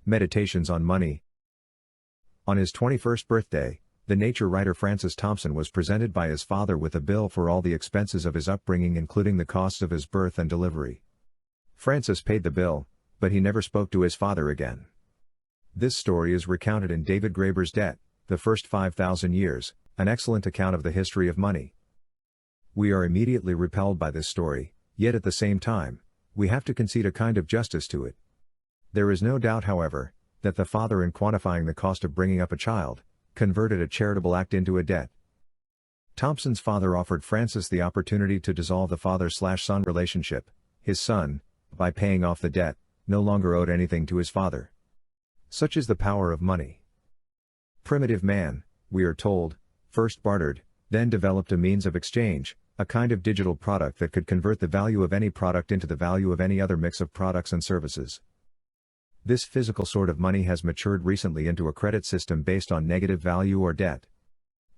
Meditations on Money. On his 21st birthday, the nature writer Francis Thompson was presented by his father with a bill for all the expenses of his upbringing, including the costs of his birth and delivery. Francis paid the bill, but he never spoke to his father again. This story is recounted in David Graeber's Debt, The First 5,000 Years, an excellent account of the history of money. We are immediately repelled by this story, yet at the same time, we have to concede a kind of justice to it. There is no doubt, however, that the father, in quantifying the cost of bringing up a child, converted a charitable act into a debt. Thompson's father offered Francis the opportunity to dissolve the father-son relationship. His son, by paying off the debt, no longer owed anything to his father. Such is the power of money. Primitive man, we are told, first bartered, then developed a means of exchange, a kind of digital product that could convert the value of any product into the value of any other mix of products and services. This physical sort of money has matured recently into a credit system based on negative value or debt.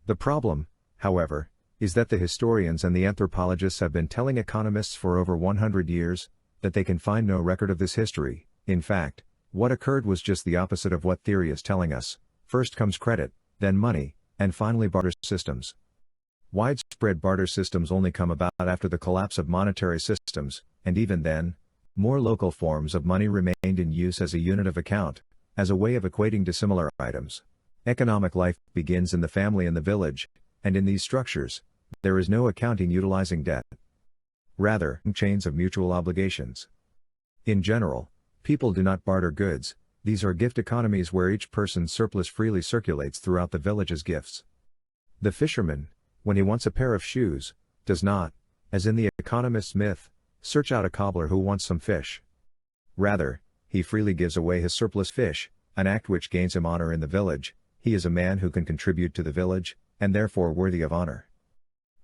The problem, however, is that the historians and the anthropologists have been telling economists for over 100 years that they can find no record of this history. In fact, what occurred was just the opposite of what theory is telling us. First comes credit, then money, and finally barter systems. Widespread barter systems only come about after the collapse of monetary systems, and even then, more local forms of money remained in use as a unit of account, as a way of equating dissimilar items. Economic life begins in the family and the village, and in these structures, there is no accounting utilizing debt. Rather, chains of mutual obligations. In general, people do not barter goods. These are gift economies where each person's surplus freely circulates throughout the village as gifts. The fisherman, when he wants a pair of shoes, does not, as in the economist's myth, search out a cobbler who wants some fish. Rather, he freely gives away his surplus fish, an act which gains him honor in the village. He is a man who can contribute to the village, and therefore worthy of honor.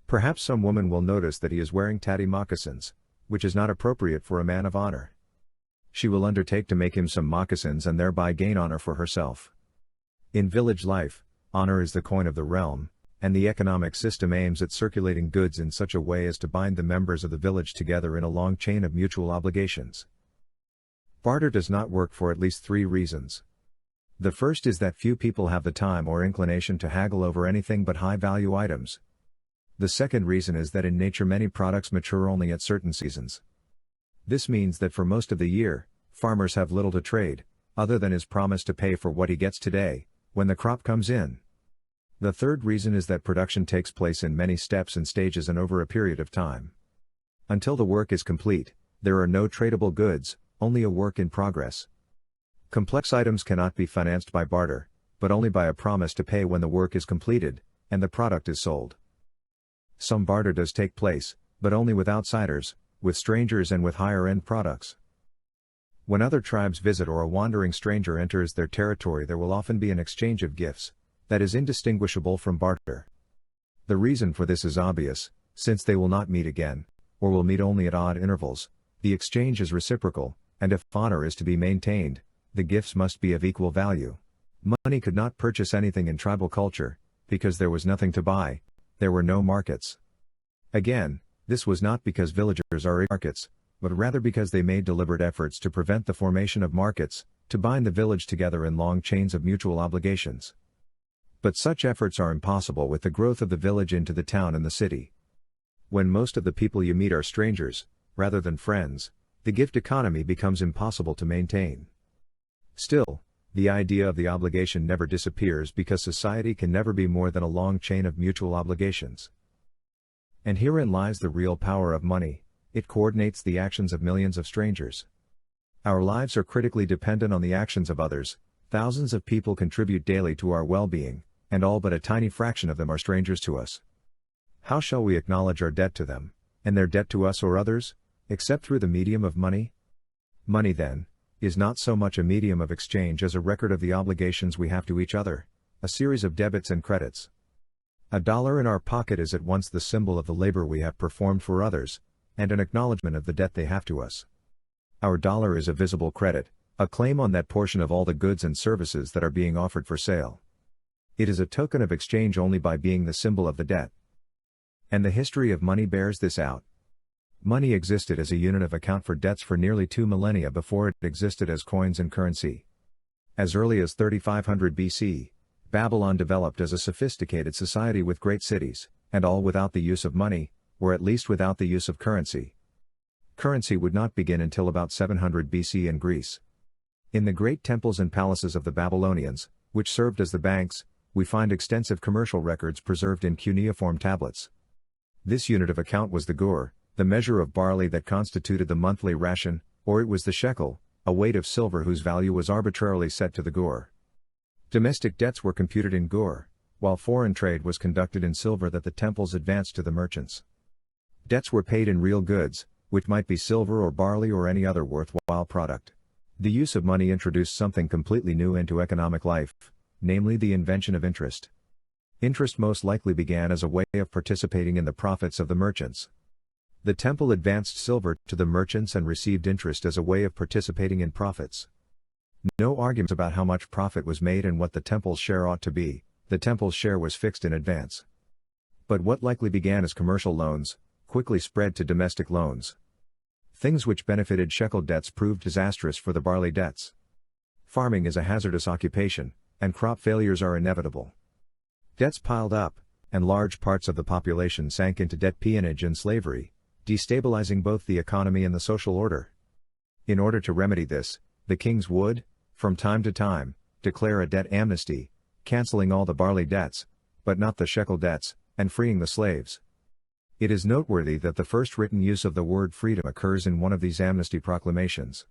Perhaps some woman will notice that he is wearing tatty moccasins, which is not appropriate for a man of honor. She will undertake to make him some moccasins and thereby gain honor for herself. In village life, honor is the coin of the realm, and the economic system aims at circulating goods in such a way as to bind the members of the village together in a long chain of mutual obligations. Barter does not work for at least 3 reasons. The first is that few people have the time or inclination to haggle over anything but high-value items. The second reason is that in nature many products mature only at certain seasons. This means that for most of the year, farmers have little to trade, other than his promise to pay for what he gets today, when the crop comes in. The third reason is that production takes place in many steps and stages and over a period of time. Until the work is complete, there are no tradable goods, only a work in progress. Complex items cannot be financed by barter, but only by a promise to pay when the work is completed, and the product is sold. Some barter does take place, but only with outsiders, with strangers and with higher-end products. When other tribes visit or a wandering stranger enters their territory, there will often be an exchange of gifts that is indistinguishable from barter. The reason for this is obvious, since they will not meet again, or will meet only at odd intervals. The exchange is reciprocal, and if honor is to be maintained, the gifts must be of equal value. Money could not purchase anything in tribal culture, because there was nothing to buy, there were no markets. Again, this was not because villagers are markets, but rather because they made deliberate efforts to prevent the formation of markets, to bind the village together in long chains of mutual obligations. But such efforts are impossible with the growth of the village into the town and the city. When most of the people you meet are strangers, rather than friends, the gift economy becomes impossible to maintain. Still, the idea of the obligation never disappears because society can never be more than a long chain of mutual obligations. And herein lies the real power of money. It coordinates the actions of millions of strangers. Our lives are critically dependent on the actions of others. Thousands of people contribute daily to our well-being, and all but a tiny fraction of them are strangers to us. How shall we acknowledge our debt to them, and their debt to us or others, except through the medium of money? Money, then, is not so much a medium of exchange as a record of the obligations we have to each other, a series of debits and credits. $1 in our pocket is at once the symbol of the labor we have performed for others, and an acknowledgement of the debt they have to us. Our dollar is a visible credit, a claim on that portion of all the goods and services that are being offered for sale. It is a token of exchange only by being the symbol of the debt. And the history of money bears this out. Money existed as a unit of account for debts for nearly 2 millennia before it existed as coins and currency. As early as 3500 BC, Babylon developed as a sophisticated society with great cities, and all without the use of money, or at least without the use of currency. Currency would not begin until about 700 BC in Greece. In the great temples and palaces of the Babylonians, which served as the banks, we find extensive commercial records preserved in cuneiform tablets. This unit of account was the gur, the measure of barley that constituted the monthly ration, or it was the shekel, a weight of silver whose value was arbitrarily set to the gur. Domestic debts were computed in gur, while foreign trade was conducted in silver that the temples advanced to the merchants. Debts were paid in real goods, which might be silver or barley or any other worthwhile product. The use of money introduced something completely new into economic life, namely the invention of interest. Interest most likely began as a way of participating in the profits of the merchants. The temple advanced silver to the merchants and received interest as a way of participating in profits. No arguments about how much profit was made and what the temple's share ought to be, the temple's share was fixed in advance. But what likely began as commercial loans, quickly spread to domestic loans. Things which benefited shekel debts proved disastrous for the barley debts. Farming is a hazardous occupation, and crop failures are inevitable. Debts piled up, and large parts of the population sank into debt, peonage and slavery, destabilizing both the economy and the social order. In order to remedy this, the kings would, from time to time, declare a debt amnesty, cancelling all the barley debts, but not the shekel debts, and freeing the slaves. It is noteworthy that the first written use of the word freedom occurs in one of these amnesty proclamations.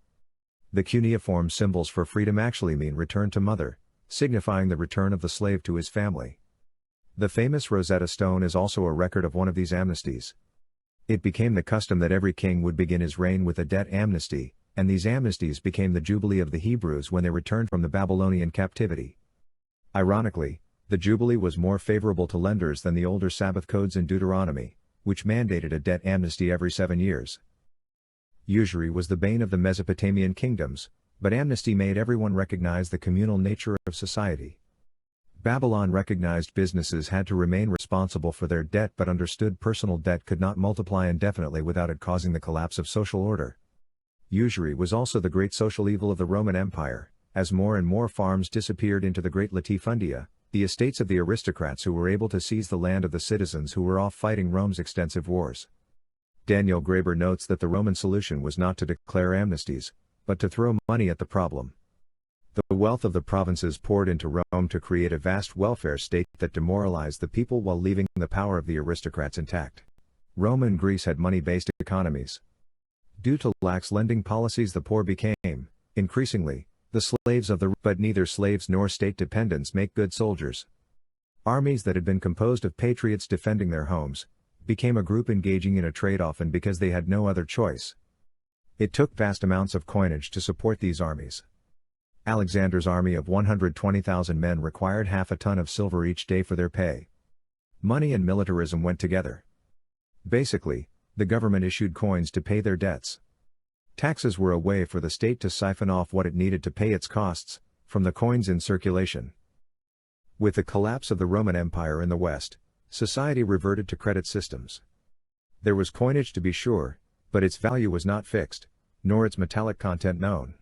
The cuneiform symbols for freedom actually mean return to mother, signifying the return of the slave to his family. The famous Rosetta Stone is also a record of one of these amnesties. It became the custom that every king would begin his reign with a debt amnesty, and these amnesties became the jubilee of the Hebrews when they returned from the Babylonian captivity. Ironically, the jubilee was more favorable to lenders than the older Sabbath codes in Deuteronomy, which mandated a debt amnesty every 7 years. Usury was the bane of the Mesopotamian kingdoms, but amnesty made everyone recognize the communal nature of society. Babylon recognized businesses had to remain responsible for their debt but understood personal debt could not multiply indefinitely without it causing the collapse of social order. Usury was also the great social evil of the Roman Empire, as more and more farms disappeared into the great latifundia, the estates of the aristocrats who were able to seize the land of the citizens who were off fighting Rome's extensive wars. Daniel Graeber notes that the Roman solution was not to declare amnesties, but to throw money at the problem. The wealth of the provinces poured into Rome to create a vast welfare state that demoralized the people while leaving the power of the aristocrats intact. Rome and Greece had money-based economies. Due to lax lending policies, the poor became, increasingly, the slaves of the but neither slaves nor state dependents make good soldiers. Armies that had been composed of patriots defending their homes, became a group engaging in a trade often because they had no other choice. It took vast amounts of coinage to support these armies. Alexander's army of 120,000 men required half a ton of silver each day for their pay. Money and militarism went together. Basically, the government issued coins to pay their debts. Taxes were a way for the state to siphon off what it needed to pay its costs, from the coins in circulation. With the collapse of the Roman Empire in the West, society reverted to credit systems. There was coinage to be sure, but its value was not fixed, nor its metallic content known.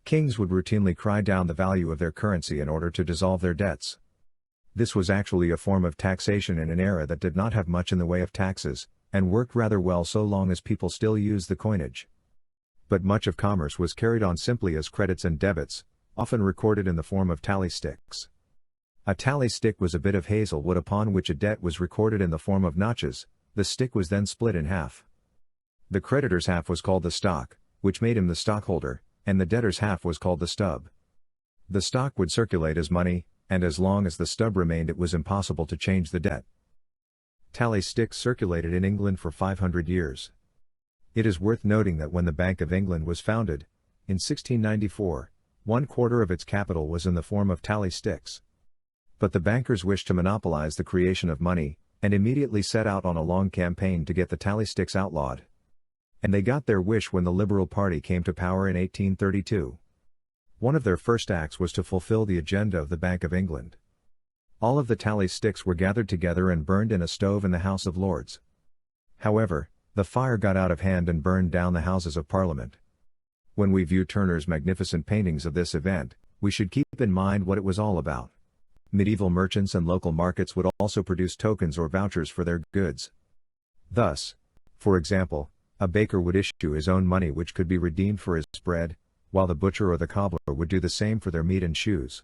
Kings would routinely cry down the value of their currency in order to dissolve their debts. This was actually a form of taxation in an era that did not have much in the way of taxes, and worked rather well so long as people still used the coinage. But much of commerce was carried on simply as credits and debits, often recorded in the form of tally sticks. A tally stick was a bit of hazel wood upon which a debt was recorded in the form of notches. The stick was then split in half. The creditor's half was called the stock, which made him the stockholder, and the debtor's half was called the stub. The stock would circulate as money, and as long as the stub remained it was impossible to change the debt. Tally sticks circulated in England for 500 years. It is worth noting that when the Bank of England was founded, in 1694, 1/4 of its capital was in the form of tally sticks. But the bankers wished to monopolize the creation of money, and immediately set out on a long campaign to get the tally sticks outlawed. And they got their wish when the Liberal Party came to power in 1832. One of their first acts was to fulfill the agenda of the Bank of England. All of the tally sticks were gathered together and burned in a stove in the House of Lords. However, the fire got out of hand and burned down the Houses of Parliament. When we view Turner's magnificent paintings of this event, we We should keep in mind what it was all about. Medieval merchants and local markets would also produce tokens or vouchers for their goods. Thus, for example, a baker would issue his own money which could be redeemed for his bread, while the butcher or the cobbler would do the same for their meat and shoes.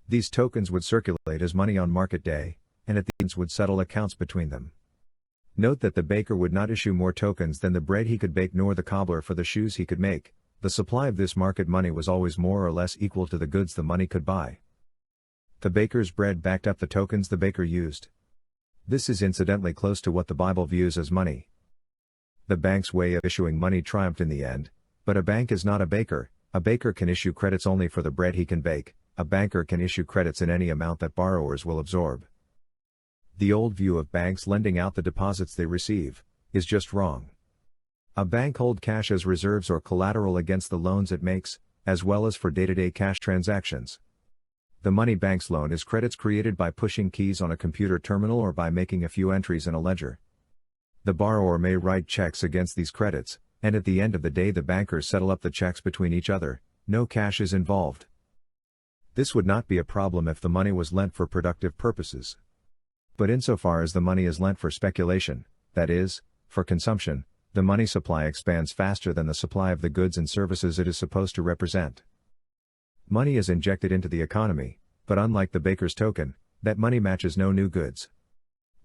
These tokens would circulate as money on market day, and at the end would settle accounts between them. Note that the baker would not issue more tokens than the bread he could bake, nor the cobbler for the shoes he could make. The supply of this market money was always more or less equal to the goods the money could buy. The baker's bread backed up the tokens the baker used. This is incidentally close to what the Bible views as money. The bank's way of issuing money triumphed in the end, but a bank is not a baker. A baker can issue credits only for the bread he can bake. A banker can issue credits in any amount that borrowers will absorb. The old view of banks lending out the deposits they receive is just wrong. A bank holds cash as reserves or collateral against the loans it makes, as well as for day-to-day cash transactions. The money bank's loan is credits created by pushing keys on a computer terminal or by making a few entries in a ledger. The borrower may write checks against these credits, and at the end of the day the bankers settle up the checks between each other. No cash is involved. This would not be a problem if the money was lent for productive purposes. But insofar as the money is lent for speculation, that is, for consumption, the money supply expands faster than the supply of the goods and services it is supposed to represent. Money is injected into the economy, but unlike the baker's token, that money matches no new goods.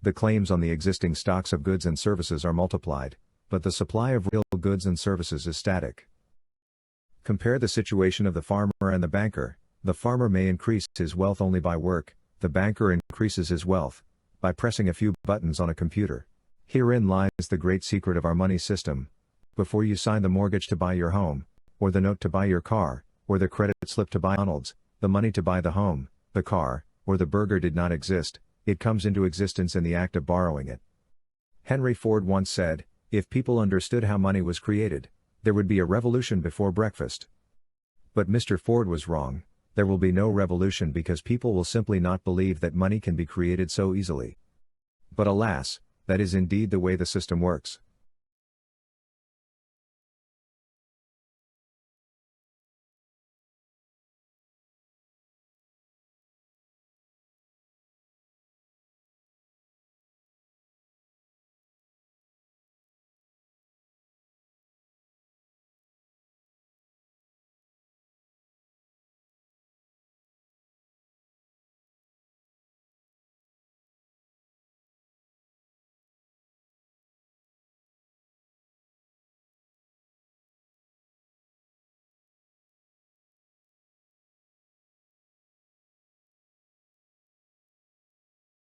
The claims on the existing stocks of goods and services are multiplied, but the supply of real goods and services is static. Compare the situation of the farmer and the banker. The farmer may increase his wealth only by work, the banker increases his wealth by pressing a few buttons on a computer. Herein lies the great secret of our money system. Before you sign the mortgage to buy your home, or the note to buy your car, or the credit slip to buy McDonald's, the money to buy the home, the car, or the burger did not exist. It comes into existence in the act of borrowing it. Henry Ford once said, "If people understood how money was created, there would be a revolution before breakfast." But Mr. Ford was wrong. There will be no revolution because people will simply not believe that money can be created so easily. But alas, that is indeed the way the system works.